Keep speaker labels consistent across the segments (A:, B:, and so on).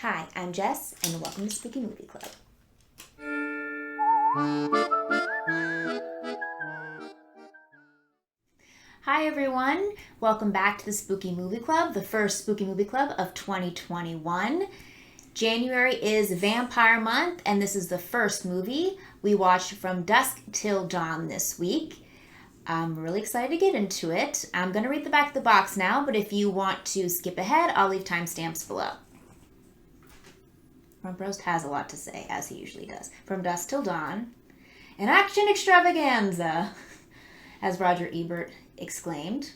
A: Hi, I'm Jess, and welcome to Spooky Movie Club. Hi, everyone. Welcome back to the Spooky Movie Club, the first Spooky Movie Club of 2021. January is Vampire Month, and this is the first movie we watched From Dusk Till Dawn this week. I'm really excited to get into it. I'm going to read the back of the box now, but if you want to skip ahead, I'll leave timestamps below. Rump Roast has a lot to say, as he usually does. From Dusk Till Dawn, an action extravaganza, as Roger Ebert exclaimed.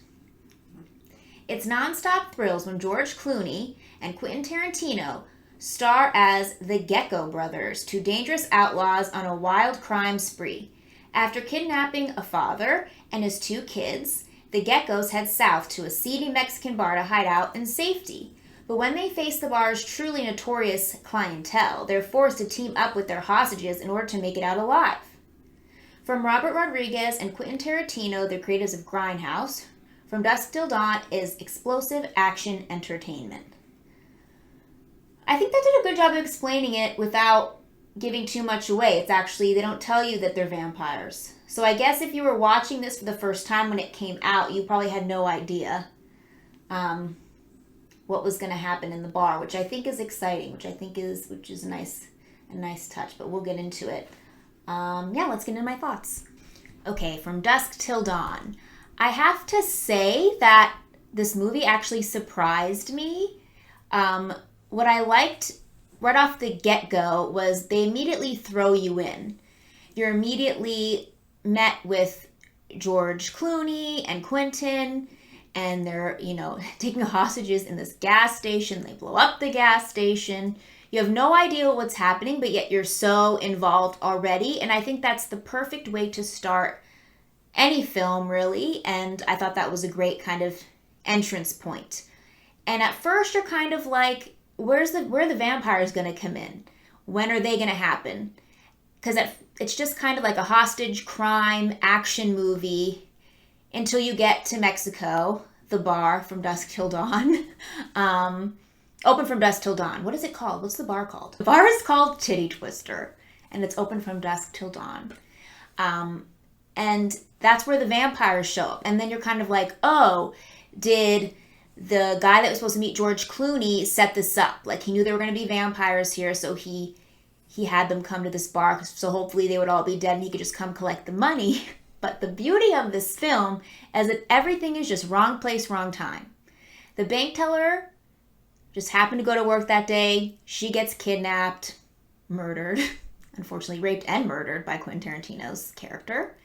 A: It's non-stop thrills when George Clooney and Quentin Tarantino star as the Gecko brothers, two dangerous outlaws on a wild crime spree. After kidnapping a father and his two kids, the Geckos head south to a seedy Mexican bar to hide out in safety. But when they face the bar's truly notorious clientele, they're forced to team up with their hostages in order to make it out alive. From Robert Rodriguez and Quentin Tarantino, the creators of Grindhouse, From Dusk Till Dawn is explosive action entertainment. I think they did a good job of explaining it without giving too much away. It's actually, they don't tell you that they're vampires. So I guess if you were watching this for the first time when it came out, you probably had no idea what was going to happen in the bar, which I think is exciting, which is a nice touch, but we'll get into it. Let's get into my thoughts. Okay, From Dusk Till Dawn. I have to say that this movie actually surprised me. What I liked right off the get-go was they immediately throw you in. You're immediately met with George Clooney and Quentin, and they're, taking hostages in this gas station. They blow up the gas station. You have no idea what's happening, but yet you're so involved already. And I think that's the perfect way to start any film, really. And I thought that was a great kind of entrance point. And at first you're kind of like, where are the vampires going to come in? When are they going to happen? Because it's just kind of like a hostage crime action movie until you get to Mexico, the bar From Dusk Till Dawn. Open from dusk till dawn. What is it called? What's the bar called? The bar is called Titty Twister, and it's open from dusk till dawn. And that's where the vampires show up. And then you're kind of like, oh, did the guy that was supposed to meet George Clooney set this up? Like, he knew there were going to be vampires here, so he had them come to this bar, so hopefully they would all be dead and he could just come collect the money. But the beauty of this film is that everything is just wrong place, wrong time. The bank teller just happened to go to work that day. She gets kidnapped, murdered, unfortunately raped and murdered by Quentin Tarantino's character.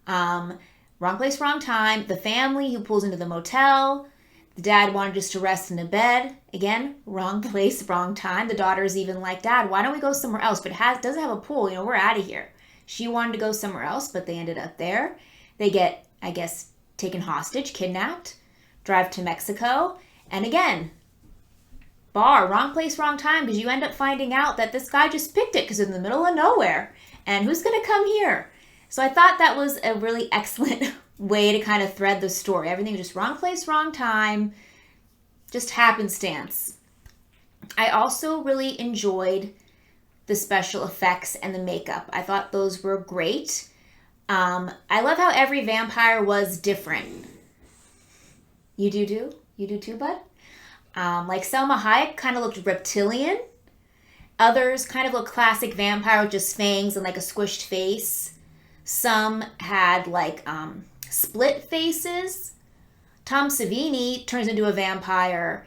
A: Wrong place, wrong time. The family who pulls into the motel. The dad wanted just to rest in a bed. Again, wrong place, wrong time. The daughter's even like, Dad, why don't we go somewhere else? But it doesn't have a pool. We're out of here. She wanted to go somewhere else, but they ended up there. They get, I guess, taken hostage, kidnapped, drive to Mexico. And again, bar, wrong place, wrong time, because you end up finding out that this guy just picked it because it's in the middle of nowhere. And who's going to come here? So I thought that was a really excellent way to kind of thread the story. Everything was just wrong place, wrong time, just happenstance. I also really enjoyed the special effects and the makeup. I thought those were great. I love how every vampire was different. You do too? You do too, bud? Like Selma Hayek kind of looked reptilian. Others kind of looked classic vampire with just fangs and like a squished face. Some had like split faces. Tom Savini turns into a vampire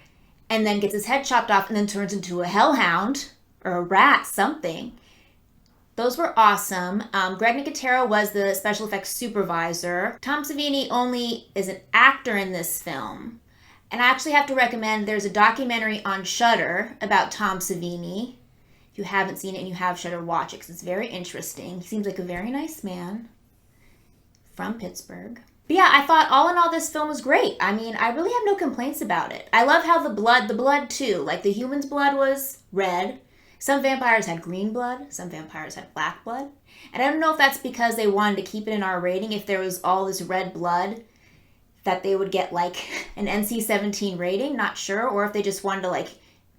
A: and then gets his head chopped off and then turns into a hellhound or a rat, something. Those were awesome. Greg Nicotero was the special effects supervisor. Tom Savini only is an actor in this film. And I actually have to recommend, there's a documentary on Shudder about Tom Savini. If you haven't seen it and you have Shudder, watch it because it's very interesting. He seems like a very nice man from Pittsburgh. But yeah, I thought all in all this film was great. I mean, I really have no complaints about it. I love how the blood too, like the human's blood was red. Some vampires had green blood, some vampires had black blood. And I don't know if that's because they wanted to keep it in our rating, if there was all this red blood that they would get like an NC-17 rating, not sure, or if they just wanted to like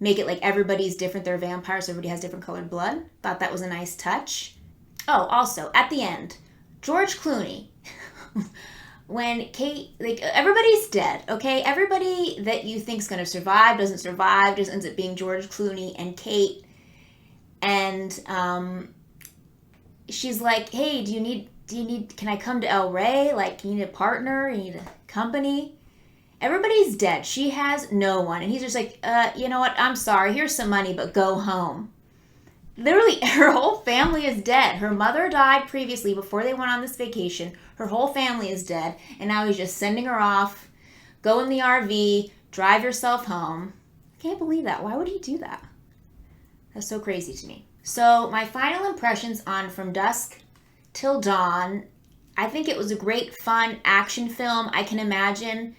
A: make it like everybody's different. They're vampires. Everybody has different colored blood. Thought that was a nice touch. Oh, also, at the end, George Clooney. When Kate, like, everybody's dead, okay? Everybody that you think's gonna survive doesn't survive, just ends up being George Clooney and Kate. And she's like, hey, do you need, can I come to El Rey? Like, you need a partner? You need a company? Everybody's dead. She has no one. And he's just like, you know what? I'm sorry. Here's some money, but go home. Literally, her whole family is dead. Her mother died previously before they went on this vacation. Her whole family is dead. And now he's just sending her off. Go in the RV. Drive yourself home. I can't believe that. Why would he do that? That's so crazy to me. So my final impressions on From Dusk Till Dawn. I think it was a great, fun action film. I can imagine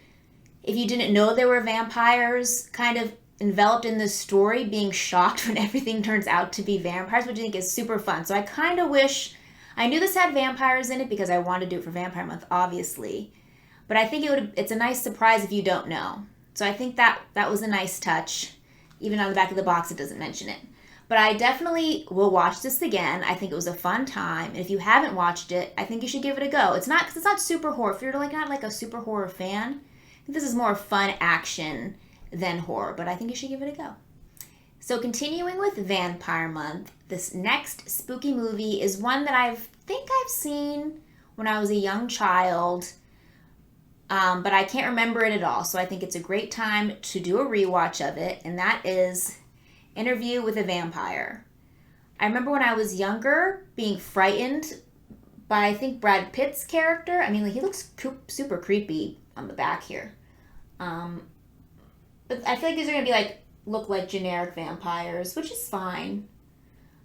A: if you didn't know there were vampires, kind of enveloped in this story, being shocked when everything turns out to be vampires, which I think is super fun. So I kind of wish, I knew this had vampires in it because I wanted to do it for Vampire Month, obviously. But I think it's a nice surprise if you don't know. So I think that was a nice touch. Even on the back of the box, it doesn't mention it. But I definitely will watch this again. I think it was a fun time. And if you haven't watched it, I think you should give it a go. It's not, because it's not super horror. If you're like not like a super horror fan, I think this is more fun action than horror, but I think you should give it a go. So continuing with Vampire Month, this next spooky movie is one that I think I've seen when I was a young child, but I can't remember it at all. So I think it's a great time to do a rewatch of it, and that is Interview with a Vampire. I remember when I was younger being frightened by, I think, Brad Pitt's character. I mean, like, he looks super creepy on the back here. But I feel like these are going to be look like generic vampires, which is fine.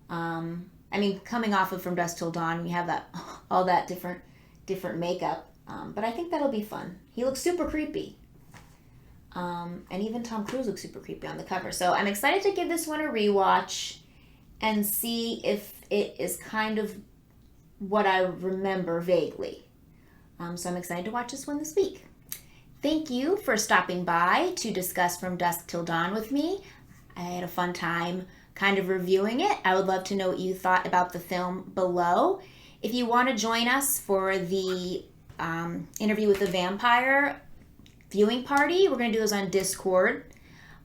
A: I mean, coming off of From Dusk Till Dawn, we have all that different makeup. But I think that'll be fun. He looks super creepy. And even Tom Cruise looks super creepy on the cover. So I'm excited to give this one a rewatch and see if it is kind of what I remember vaguely. So I'm excited to watch this one this week. Thank you for stopping by to discuss From Dusk Till Dawn with me. I had a fun time kind of reviewing it. I would love to know what you thought about the film below. If you want to join us for the Interview with the Vampire viewing party, we're going to do those on Discord.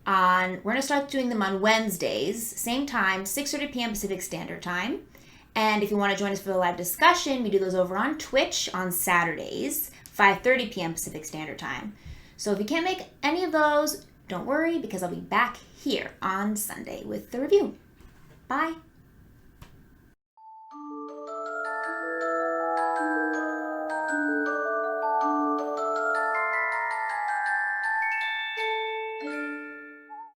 A: We're going to start doing them on Wednesdays, same time, 6:30 p.m. Pacific Standard Time. And if you want to join us for the live discussion, we do those over on Twitch on Saturdays, 5:30 p.m. Pacific Standard Time. So if you can't make any of those, don't worry, because I'll be back here on Sunday with the review. Bye.